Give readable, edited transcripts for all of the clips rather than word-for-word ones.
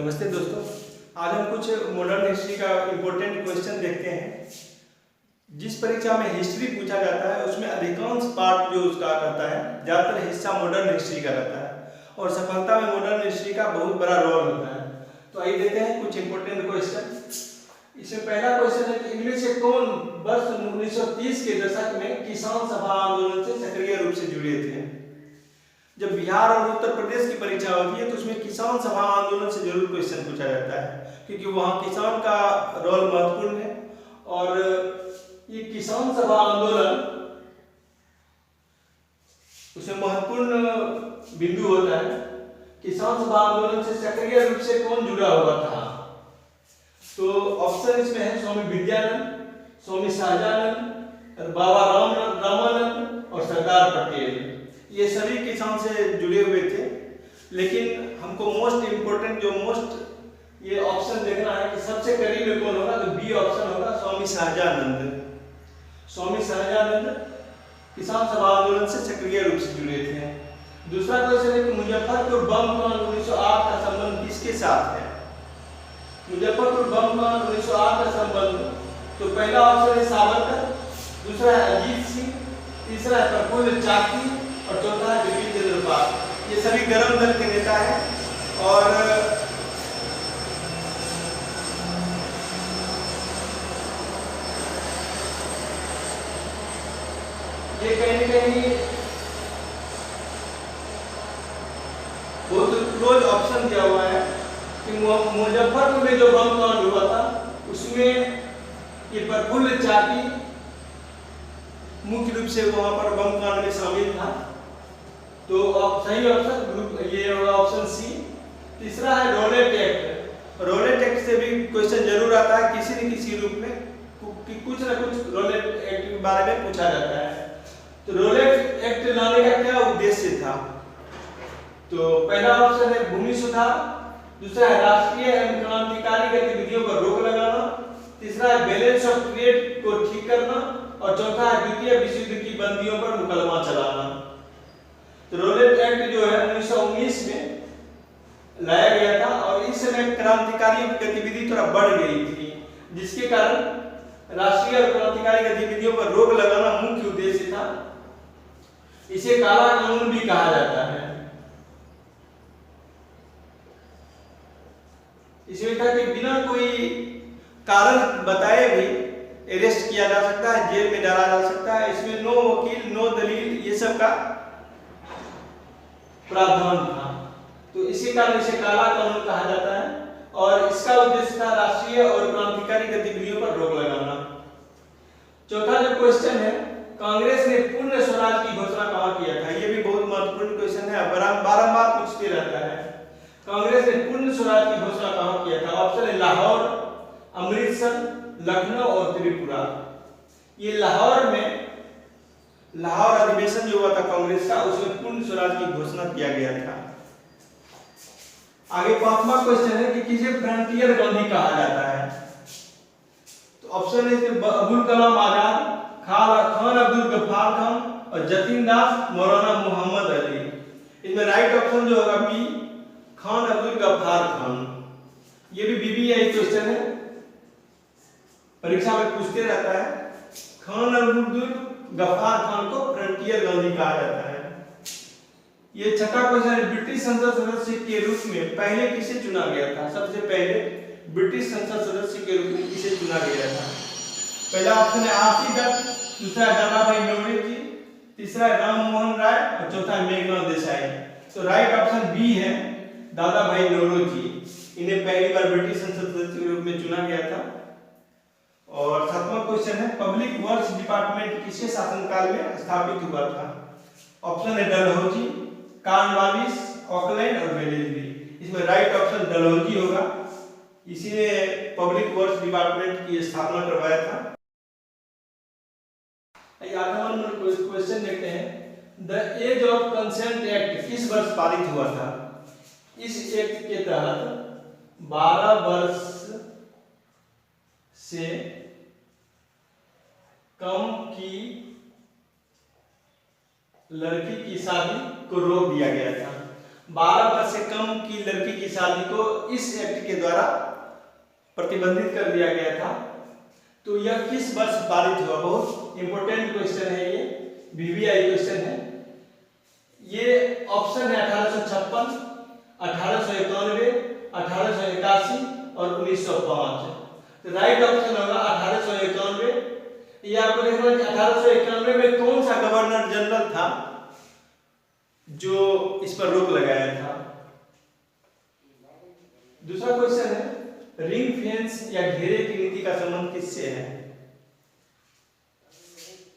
नमस्ते दोस्तों, आज हम कुछ मॉडर्न हिस्ट्री का इम्पोर्टेंट क्वेश्चन देखते हैं। जिस परीक्षा में हिस्ट्री पूछा जाता है उसमें अधिकांश पार्ट जो उसका रहता है, ज़्यादातर हिस्सा मॉडर्न हिस्ट्री का रहता है और सफलता में मॉडर्न हिस्ट्री का बहुत बड़ा रोल होता है। तो आइए देखते हैं कुछ इम्पोर्टेंट क्वेश्चन। इसमें पहला क्वेश्चन है कि इनमें से कौन वर्ष 1930 के दशक में किसान सभा आंदोलन से सक्रिय रूप से जुड़े थे। जब बिहार और उत्तर प्रदेश की परीक्षा होती है तो उसमें किसान सभा आंदोलन से जरूर क्वेश्चन पूछा जाता है, क्योंकि वहाँ किसान का रोल महत्वपूर्ण है। और ये किसान सभा आंदोलन उसमें महत्वपूर्ण बिंदु होता है। किसान सभा आंदोलन से सक्रिय रूप से कौन जुड़ा हुआ था? तो ऑप्शन इसमें है स्वामी विद्यानंद, स्वामी शाहजानंद, बाबा रामानंद और सरदार पटेल। ये सभी किसान से जुड़े हुए थे, लेकिन हमको मोस्ट इम्पोर्टेंट ये ऑप्शन देखना है कि सबसे करीब में कौन होगा, तो बी ऑप्शन होगा, स्वामी शाहजानंद। स्वामी शाहजानंद किसान सभा आंदोलन से सक्रिय रूप से जुड़े थे। दूसरा क्वेश्चन है कि मुजफ्फरपुर बम कांड 1908 का संबंध किसके साथ है? मुजफ्फरपुर बम कांड 1908 का संबंध, तो पहला ऑप्शन है सावरकर, दूसरा है अजीत सिंह, तीसरा है प्रफुल्ल चाकी और चौथा है बिपिन चंद्र पाल। ये सभी गरम दल के नेता हैं और ये कहीं न कहीं बहुत क्लोज ऑप्शन दिया हुआ है कि मुजफ्फरपुर में जो बम कांड हुआ था उसमें ये प्रफुल्ल चाकी मुख्य रूप से वहां पर बम कांड में शामिल था। तो सही ऑप्शन ये होगा ऑप्शन सी। तीसरा है रोलेट एक्ट। रोलेट एक्ट से भी क्वेश्चन जरूर आता है किसी न किसी रूप में, कि कुछ ना कुछ रोलेट एक्ट के बारे में पूछा जाता है। तो रोलेट एक्ट लाने का क्या उद्देश्य था? तो पहला ऑप्शन है भूमि सुधार, दूसरा है राष्ट्रीय एवं क्रांतिकारी गतिविधियों पर रोक लगाना, तीसरा है बैलेंस ऑफ ट्रेड को ठीक करना और चौथा है द्वितीय विश्व युद्ध की बंदियों पर मुकदमा चलाना। तो रोलेट एक्ट जो है 1919 में लाया गया था और इस समय क्रांतिकारियों की गतिविधि थोड़ा बढ़ गई थी, जिसके कारण राष्ट्रीय और क्रांतिकारी गतिविधियों पर रोक लगाना मुख्य उद्देश्य था। इसे काला कानून भी कहा जाता है। इसमें था कि बिना कोई कारण बताए भी अरेस्ट किया जा सकता है, जेल में डाला जा सकता है। इसमें नो वकील, नो दलील, ये सब का प्रावधान था। तो इसी कारण इसे काला कानून कहा जाता है और इसका उद्देश्य था राष्ट्रीय और क्रांतिकारी गतिविधियों पर रोक लगाना। चौथा जो क्वेश्चन है, कांग्रेस ने पूर्ण स्वराज की घोषणा कहाँ किया था? ये भी बहुत महत्वपूर्ण क्वेश्चन है, बारंबार पूछते रहता है। कांग्रेस ने पूर्ण स्वराज की घोषणा कहाँ किया था? ऑप्शन है लाहौर, अमृतसर, लखनऊ और त्रिपुरा। ये लाहौर में लाहौर अधिवेशन जो हुआ था कांग्रेस का, उसमें पूर्ण स्वराज की घोषणा किया गया था। आगे पांचवा क्वेश्चन है कि किसे फ्रंटियर गांधी कहा जाता है? तो ऑप्शन है अबुल कलाम आजाद, खान अब्दुल गफ्फार खान और जतिन दास, मौलाना मोहम्मद अली। इसमें राइट ऑप्शन जो होगा बी, खान अब्दुल गफ्फार खान। ये भी बीबीआई क्वेश्चन है, परीक्षा में पूछते रहता है। खान अब्दुल गफ्फार खान को फ्रंटियर गांधी कहा जाता है। ये छठा क्वेश्चन है, ब्रिटिश संसद सदस्य के रूप में पहले किसे चुना गया था? सबसे पहले ब्रिटिश संसद सदस्य के रूप में किसे चुना गया था? पहला ऑप्शन है आरसी दत्त, दूसरा है दादा भाई नौरोजी, तीसरा है राम मोहन राय और चौथा है मेघनाथ देसाई। तो राइट ऑप्शन बी है, दादा भाई नौरोजी। इन्हें पहली बार ब्रिटिश संसद सदस्य के रूप में चुना गया था। और सातवां क्वेश्चन है, पब्लिक वर्क्स डिपार्टमेंट किसके शासनकाल में स्थापित हुआ था? ऑप्शन है डलहौजी, कॉर्नवालिस, ऑकलैंड और वेलेस्ली। इसमें राइट ऑप्शन डलहौजी होगा। इसी ने पब्लिक वर्क्स डिपार्टमेंट की स्थापना करवाया था। आठवां नंबर क्वेश्चन देखते हैं, the age of consent act किस वर्ष पारित हुआ था? इस एक्ट के तहत 12 वर्ष से कम की लड़की की शादी को रोक दिया गया था। 12 वर्ष से कम की लड़की की शादी को इस एक्ट के द्वारा प्रतिबंधित कर दिया गया था। तो यह किस वर्ष पारित हुआ? बहुत इंपॉर्टेंट क्वेश्चन है, ये वीवीआई क्वेश्चन है। ये ऑप्शन है 1856, 1891, 1881 और 1905। तो राइट ऑप्शन होगा 1891। ये आपको देखना है कि 1891 में कौन सा गवर्नर जनरल था जो इस पर रोक लगाया था। दूसरा क्वेश्चन है, रिंग फेंस या घेरे की नीति का संबंध किससे है?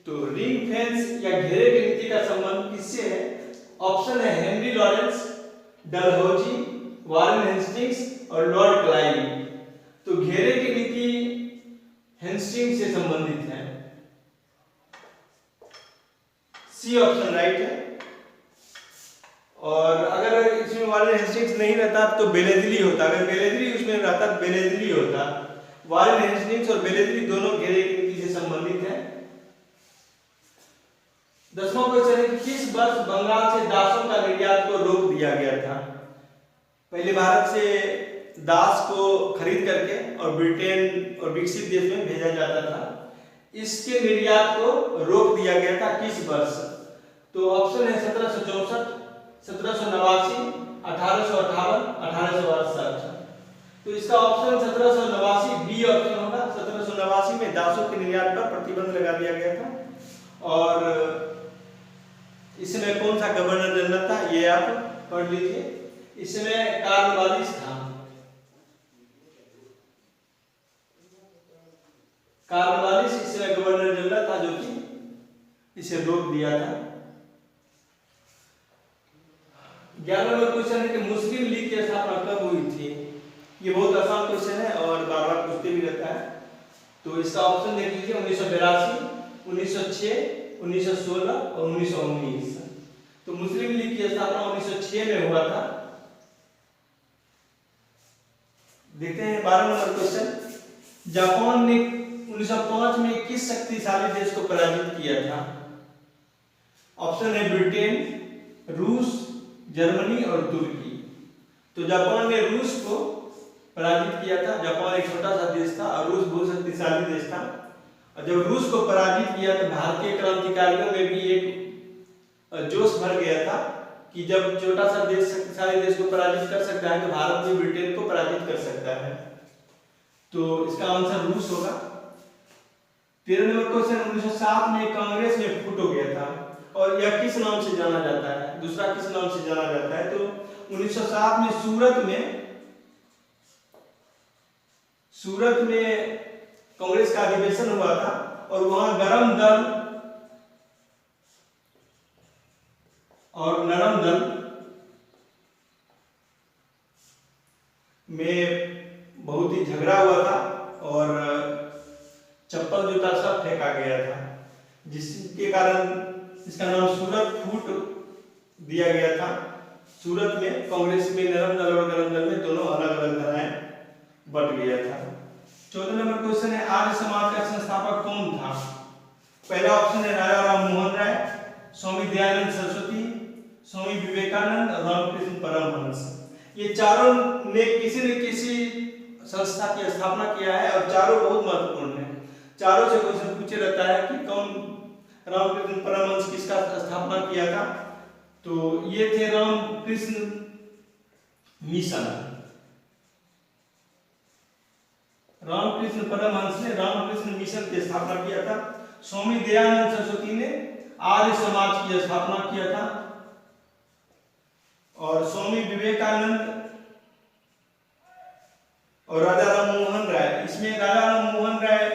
तो रिंग फेंस या घेरे की नीति का संबंध किससे है? ऑप्शन है Henry Lawrence, Dalhousie, Warren Hastings और लॉर्ड क्लाइव। तो घेरे की नीति हेस्टिंग्स से संबंधित है। सी ऑप्शन राइट है। और अगर इसमें वॉरेन हेस्टिंग्स नहीं रहता तो बेलेजली होता, अगर बेलेजली उसमें रहता तो बेलेजली होता। वॉरेन हेस्टिंग्स और बेलेजली दोनों घेरे की नीति से संबंधित है। 10वां क्वेश्चन है कि किस वर्ष बंगाल से दासों का निर्यात को रोक दिया गया था? पहले भारत से दास को खरीद करके और ब्रिटेन और विकसित देश में भेजा जाता था। इसके निर्यात को रोक दिया गया था किस वर्ष? तो ऑप्शन है 1764, 1789, 1858, 1868। तो इसका ऑप्शन 1789 बी ऑप्शन होगा। 1789 में दासों के निर्यात पर प्रतिबंध लगा दिया गया था। और इसमें कौन सा गवर्नर जनरल था ये आप पढ़ लीजिए। इसमें कार्नवालिस था। कार्नवालिस इसमें गवर्नर जनरल था जो कि इसे रोक दिया था। 11वां नंबर क्वेश्चन है कि मुस्लिम लीग की स्थापना कब हुई थी? ये बहुत आसान क्वेश्चन है और बार बार पूछते भी रहता है। तो इसका ऑप्शन देख लीजिए 1982, 1906, 1916 और 1919। तो मुस्लिम लीग की स्थापना 1906 में हुआ था। देखते हैं 12वां नंबर क्वेश्चन, जापान ने 1905 में किस शक्तिशाली देश को पराजित किया था? ऑप्शन है ब्रिटेन, रूस, जर्मनी और तुर्की। तो जापान ने रूस को पराजित किया था। जापान एक छोटा सा देश था और रूस बहुत शक्तिशाली देश था। और जब रूस को पराजित किया तो भारतीय क्रांतिकारियों में भी एक जोश भर गया था कि जब छोटा सा देश शक्तिशाली देश को पराजित कर सकता है तो भारत भी ब्रिटेन को पराजित कर सकता है। तो इसका आंसर रूस होगा। 13वां नंबर क्वेश्चन, 1907 में कांग्रेस में फूट हो गया था और यह किस नाम से जाना जाता है? दूसरा किस नाम से जाना जाता है? तो 1907 में सूरत में कांग्रेस का अधिवेशन हुआ था और वहां गरम दल और नरम दल में बहुत ही झगड़ा हुआ था और चप्पल जूता सब फेंका गया था, जिसके कारण इसका नाम सूरत फूट दिया गया था। सूरत में कांग्रेस में नरम दल और गरम दल में दोनों अलग अलग धाराएं बट गया था। 14वां नंबर क्वेश्चन है, आर्य समाज का संस्थापक कौन था? पहला ऑप्शन है राजा राम मोहन राय, स्वामी दयानंद सरस्वती, स्वामी विवेकानंद और रामकृष्ण परमहंस। ये चारों ने किसी न किसी संस्था की स्थापना किया है और चारों बहुत महत्वपूर्ण है। चारों से क्वेश्चन पूछे रहता है कि कौन रामकृष्ण परमहंस किसका स्थापना किया था? तो ये थे रामकृष्ण मिशन। रामकृष्ण परमहंस ने रामकृष्ण मिशन की स्थापना किया था। स्वामी दयानंद सरस्वती ने आर्य समाज की स्थापना किया था और स्वामी विवेकानंद और राजा राम मोहन राय, इसमें राजा राम मोहन राय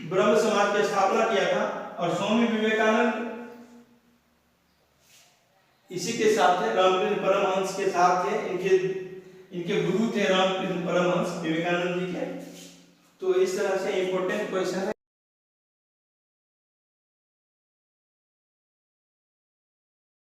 ब्रह्म समाज की स्थापना किया था और स्वामी विवेकानंद इसी के साथ थे, रामकृष्ण परमहंस के साथ थे। इनके गुरु थे रामकृष्ण परमहंस विवेकानंद जी के। तो इस तरह से इंपॉर्टेंट क्वेश्चन है।